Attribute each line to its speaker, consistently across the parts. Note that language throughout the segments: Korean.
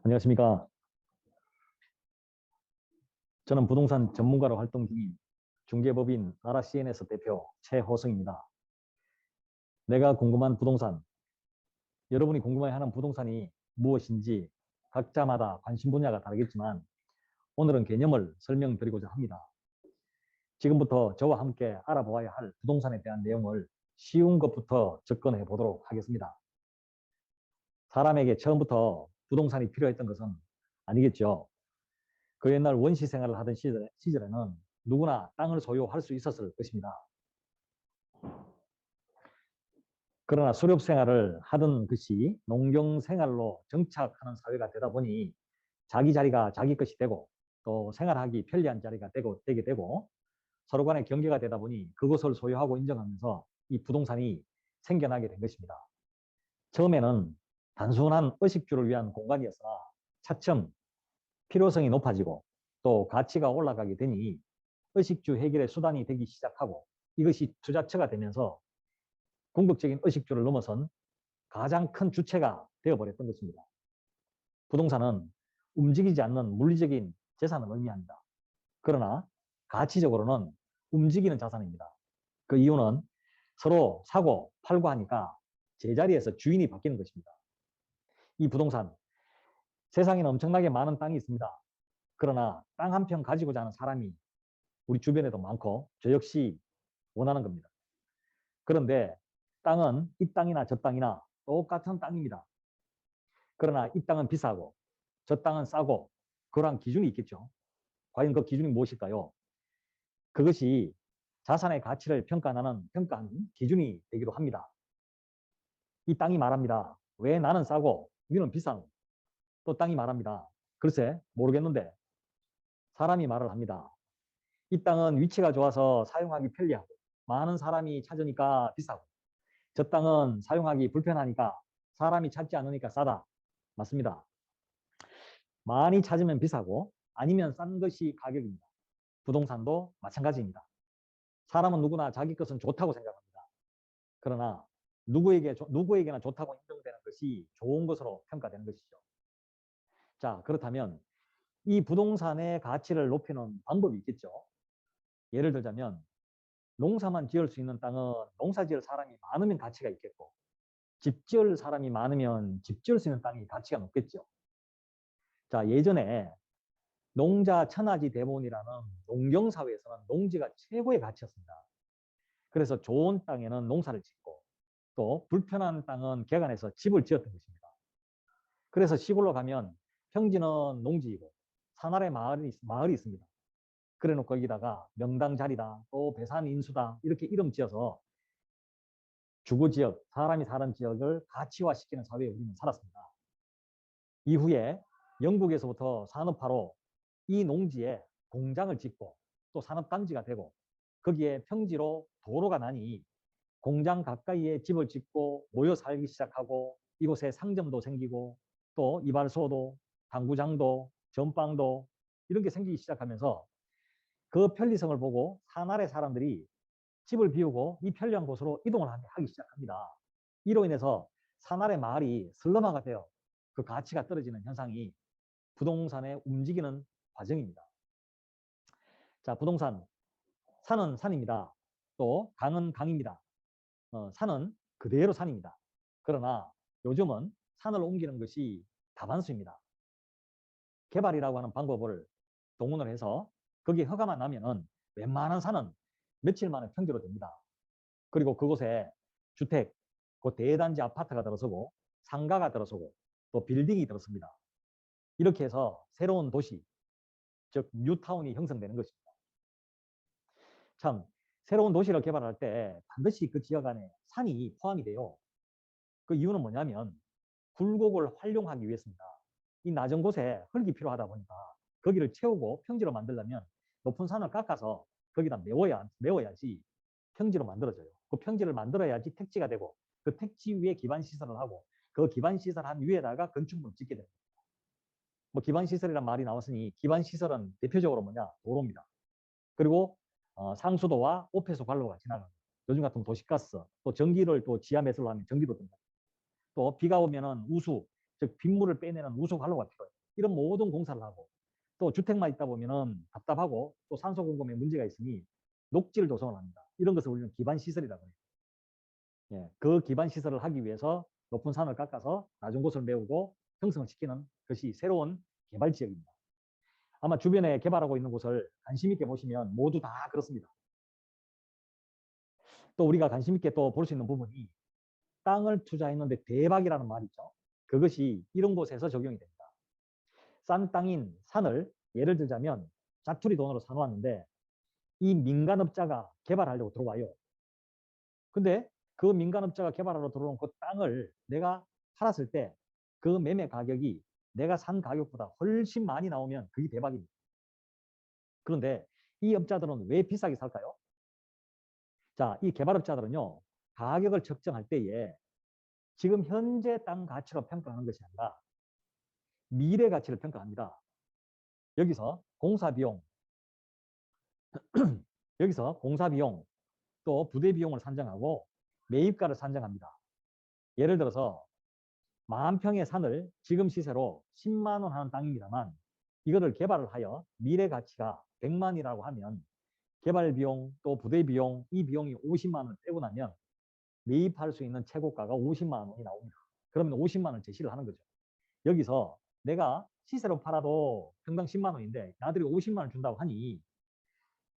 Speaker 1: 안녕하십니까. 저는 부동산 전문가로 활동 중인 중개법인 아라CNS 대표 최호성입니다. 내가 궁금한 부동산, 여러분이 궁금해하는 부동산이 무엇인지 각자마다 관심 분야가 다르겠지만 오늘은 개념을 설명드리고자 합니다. 지금부터 저와 함께 알아보아야 할 부동산에 대한 내용을 쉬운 것부터 접근해 보도록 하겠습니다. 사람에게 처음부터 부동산이 필요했던 것은 아니겠죠. 그 옛날 원시 생활을 하던 시절에는 누구나 땅을 소유할 수 있었을 것입니다. 그러나 수렵 생활을 하던 것이 농경 생활로 정착하는 사회가 되다 보니 자기 자리가 자기 것이 되고 또 생활하기 편리한 자리가 되게 되고 서로 간의 경계가 되다 보니 그것을 소유하고 인정하면서 이 부동산이 생겨나게 된 것입니다. 처음에는 단순한 의식주를 위한 공간이었으나 차츰 필요성이 높아지고 또 가치가 올라가게 되니 의식주 해결의 수단이 되기 시작하고 이것이 투자처가 되면서 궁극적인 의식주를 넘어선 가장 큰 주체가 되어버렸던 것입니다. 부동산은 움직이지 않는 물리적인 재산을 의미합니다. 그러나 가치적으로는 움직이는 자산입니다. 그 이유는 서로 사고 팔고 하니까 제자리에서 주인이 바뀌는 것입니다. 이 부동산, 세상에는 엄청나게 많은 땅이 있습니다. 그러나 땅 한 평 가지고자 하는 사람이 우리 주변에도 많고 저 역시 원하는 겁니다. 그런데 땅은 이 땅이나 저 땅이나 똑같은 땅입니다. 그러나 이 땅은 비싸고 저 땅은 싸고 그러한 기준이 있겠죠. 과연 그 기준이 무엇일까요? 그것이 자산의 가치를 평가하는 기준이 되기도 합니다. 이 땅이 말합니다. 왜 나는 싸고 너는 비싸노? 또 땅이 말합니다. 글쎄 모르겠는데 사람이 말을 합니다. 이 땅은 위치가 좋아서 사용하기 편리하고 많은 사람이 찾으니까 비싸고 저 땅은 사용하기 불편하니까 사람이 찾지 않으니까 싸다. 맞습니다. 많이 찾으면 비싸고 아니면 싼 것이 가격입니다. 부동산도 마찬가지입니다. 사람은 누구나 자기 것은 좋다고 생각합니다. 그러나 누구에게나 좋다고 인정되는 것이 좋은 것으로 평가되는 것이죠. 자, 그렇다면 이 부동산의 가치를 높이는 방법이 있겠죠. 예를 들자면 농사만 지을 수 있는 땅은 농사 지을 사람이 많으면 가치가 있겠고 집 지을 사람이 많으면 집 지을 수 있는 땅이 가치가 높겠죠. 자, 예전에 농자 천하지 대본이라는 농경사회에서는 농지가 최고의 가치였습니다. 그래서 좋은 땅에는 농사를 짓고 또 불편한 땅은 개간해서 집을 지었던 것입니다. 그래서 시골로 가면 평지는 농지이고 산아래 마을이 있습니다. 그래놓고 거기다가 명당자리다 또 배산인수다 이렇게 이름 지어서 주거지역, 사람이 사는 지역을 가치화시키는 사회에 우리는 살았습니다. 이후에 영국에서부터 산업화로 이 농지에 공장을 짓고 또 산업단지가 되고 거기에 평지로 도로가 나니 공장 가까이에 집을 짓고 모여 살기 시작하고 이곳에 상점도 생기고 또 이발소도 당구장도 전방도 이런 게 생기기 시작하면서 그 편리성을 보고 산 아래 사람들이 집을 비우고 이 편리한 곳으로 이동을 하기 시작합니다. 이로 인해서 산 아래 마을이 슬럼화가 되어 그 가치가 떨어지는 현상이 부동산에 움직이는 과정입니다. 자, 부동산, 산은 산입니다. 또 강은 강입니다. 산은 그대로 산입니다. 그러나 요즘은 산을 옮기는 것이 다반수입니다. 개발이라고 하는 방법을 동원을 해서 거기에 허가만 나면은 웬만한 산은 며칠 만에 평지로 됩니다. 그리고 그곳에 주택, 그 대단지 아파트가 들어서고 상가가 들어서고 또 빌딩이 들어섭니다. 이렇게 해서 새로운 도시, 즉 뉴타운이 형성되는 것입니다. 참 새로운 도시를 개발할 때 반드시 그 지역 안에 산이 포함이 돼요. 그 이유는 뭐냐면 굴곡을 활용하기 위해서입니다. 이 낮은 곳에 흙이 필요하다 보니까 거기를 채우고 평지로 만들려면 높은 산을 깎아서 거기다 메워야지 평지로 만들어져요. 그 평지를 만들어야지 택지가 되고 그 택지 위에 기반시설을 하고 그 기반시설 한 위에다가 건축물을 짓게 됩니다. 뭐 기반시설이란 말이 나왔으니 기반시설은 대표적으로 뭐냐? 도로입니다. 그리고 상수도와 오폐수 관로가 지나갑니다. 요즘 같은 도시가스, 또 전기를 또 지하 매설로 하면 전기도 듭니다. 또 비가 오면은 우수, 즉 빗물을 빼내는 우수 관로가 필요해요. 이런 모든 공사를 하고 또 주택만 있다 보면은 답답하고 또 산소 공급에 문제가 있으니 녹지를 조성을 합니다. 이런 것을 우리는 기반 시설이라고 해요. 예, 그 기반 시설을 하기 위해서 높은 산을 깎아서 낮은 곳을 메우고 형성을 시키는 것이 새로운 개발 지역입니다. 아마 주변에 개발하고 있는 곳을 관심 있게 보시면 모두 다 그렇습니다. 또 우리가 관심 있게 또 볼 수 있는 부분이 땅을 투자했는데 대박이라는 말이 있죠. 그것이 이런 곳에서 적용이 됩니다. 싼 땅인 산을 예를 들자면 자투리 돈으로 사놓았는데 이 민간업자가 개발하려고 들어와요. 근데 그 민간업자가 개발하러 들어온 그 땅을 내가 팔았을 때 그 매매 가격이 내가 산 가격보다 훨씬 많이 나오면 그게 대박입니다. 그런데 이 업자들은 왜 비싸게 살까요? 자, 이 개발업자들은요, 가격을 책정할 때에 지금 현재 땅 가치로 평가하는 것이 아니라 미래 가치를 평가합니다. 여기서 공사비용, 여기서 공사비용, 또 부대비용을 산정하고 매입가를 산정합니다. 예를 들어서 10,000평의 산을 지금 시세로 10만 원 하는 땅입니다만 이거를 개발을 하여 미래 가치가 100만이라고 하면 개발 비용 또 부대 비용 이 비용이 50만 원을 빼고 나면 매입할 수 있는 최고가가 50만 원이 나옵니다. 그러면 50만 원 제시를 하는 거죠. 여기서 내가 시세로 팔아도 평당 10만 원인데 나들이 50만 원 준다고 하니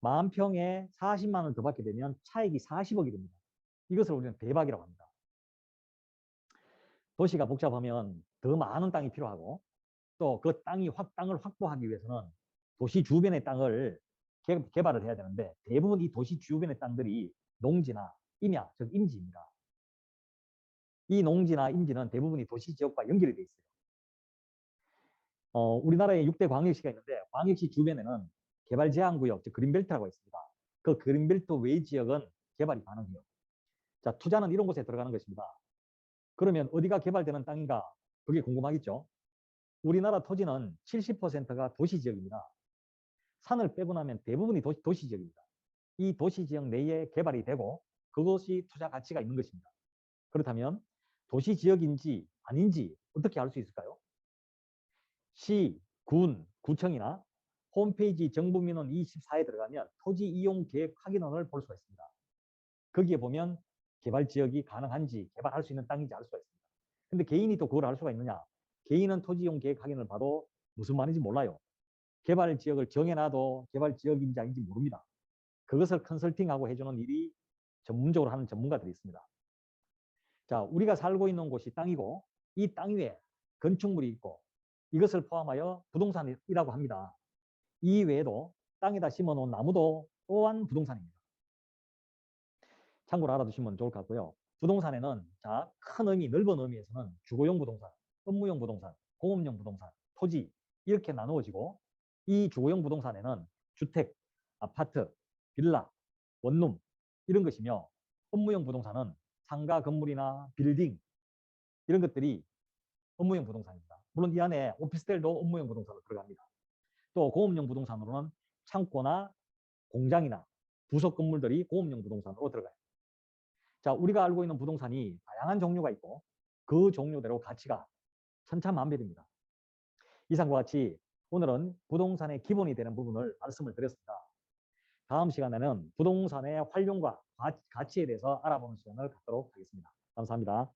Speaker 1: 10,000평에 40만 원을 더 받게 되면 차익이 40억이 됩니다. 이것을 우리는 대박이라고 합니다. 도시가 복잡하면 더 많은 땅이 필요하고 또 그 땅을 확보하기 위해서는 도시 주변의 땅을 개발을 해야 되는데 대부분 이 도시 주변의 땅들이 농지나 임야, 즉 임지입니다. 이 농지나 임지는 대부분이 도시 지역과 연결이 되어 있어요. 우리나라에 6대 광역시가 있는데 광역시 주변에는 개발 제한 구역, 즉 그린벨트라고 있습니다. 그 그린벨트 외 지역은 개발이 가능해요. 자, 투자는 이런 곳에 들어가는 것입니다. 그러면 어디가 개발되는 땅인가? 그게 궁금하겠죠? 우리나라 토지는 70%가 도시지역입니다. 산을 빼고 나면 대부분이 도시지역입니다. 이 도시지역 내에 개발이 되고 그것이 투자 가치가 있는 것입니다. 그렇다면 도시지역인지 아닌지 어떻게 알 수 있을까요? 시, 군, 구청이나 홈페이지 정부민원 24에 들어가면 토지 이용 계획 확인원을 볼 수가 있습니다. 거기에 보면 개발 지역이 가능한지 개발할 수 있는 땅인지 알 수가 있습니다. 근데 개인이 또 그걸 알 수가 있느냐? 개인은 토지 이용 계획 확인을 봐도 무슨 말인지 몰라요. 개발 지역을 정해놔도 개발 지역인지 아닌지 모릅니다. 그것을 컨설팅하고 해주는 일이 전문적으로 하는 전문가들이 있습니다. 자, 우리가 살고 있는 곳이 땅이고 이 땅 위에 건축물이 있고 이것을 포함하여 부동산이라고 합니다. 이 외에도 땅에다 심어놓은 나무도 또한 부동산입니다. 참고로 알아두시면 좋을 것 같고요. 부동산에는 자, 큰 의미, 넓은 의미에서는 주거용 부동산, 업무용 부동산, 공업용 부동산, 토지 이렇게 나누어지고 이 주거용 부동산에는 주택, 아파트, 빌라, 원룸 이런 것이며 업무용 부동산은 상가 건물이나 빌딩 이런 것들이 업무용 부동산입니다. 물론 이 안에 오피스텔도 업무용 부동산으로 들어갑니다. 또 공업용 부동산으로는 창고나 공장이나 부속 건물들이 공업용 부동산으로 들어가요. 자, 우리가 알고 있는 부동산이 다양한 종류가 있고 그 종류대로 가치가 천차만별입니다. 이상과 같이 오늘은 부동산의 기본이 되는 부분을 말씀을 드렸습니다. 다음 시간에는 부동산의 활용과 가치에 대해서 알아보는 시간을 갖도록 하겠습니다. 감사합니다.